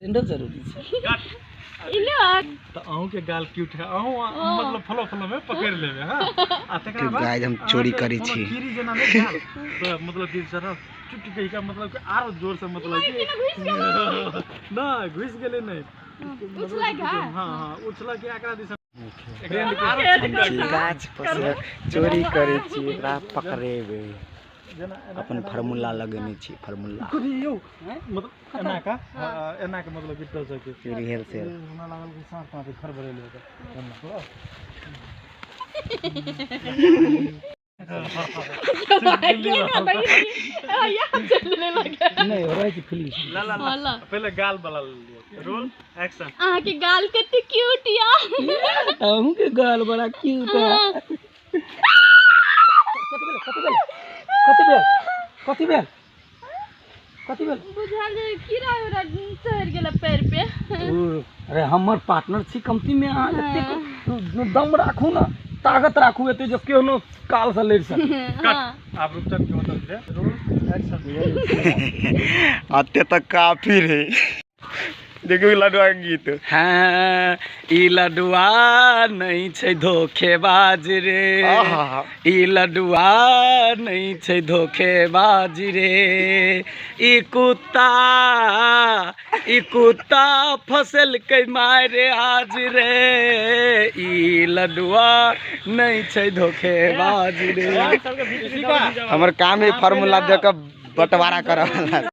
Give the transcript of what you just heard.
जरूरी तो अहू के गाल क्यूट है अहू मतलब फलो फलो में पकड़ लेबे हां आ तकरा बाद गाय हम चोरी करी छी गिरी जना ने गाल तो मतलब कि जरा चुटकी का मतलब कि आरो जोर से मतलब कि ना घुस गेले नहीं उछला के हां हां उछला के एकरा दिस गाछ पर चोरी करे छी एकरा पकड़ेबे अपन फार्मूला लगेने छी फार्मूला यौ मतलब एना के मतलब कि तो सके रिहर से हमरा लागल कि सांप पे खर भरेले नहीं हो रहा है फिल्म ला पहले गाल वाला रोल एक्शन आ के गाल कते क्यूट या आहू के गाल बड़ा क्यूट है कथी बेल बुझाल जे कीड़ा उड़ा चढ़ गेल पैर पे अरे हमर पार्टनर छी कंपनी में आ एते दम राखू ना ताकत राखू एते जो केनो काल से लड़ सके कट आप रुपचन के मतलब है रोल एक्शन आते तक काफी रे देखो लडुआ गीत हाँ ई लडुआ नहीं छै धोखेबाज रे ई लडुआ नहीं छै धोखेबाज रे ई कुत्ता फसल के मारे आज रे ई लडुआ नहीं छै धोखेबाज रे हमर काम है फार्मूला दे के बंटवारा करवाला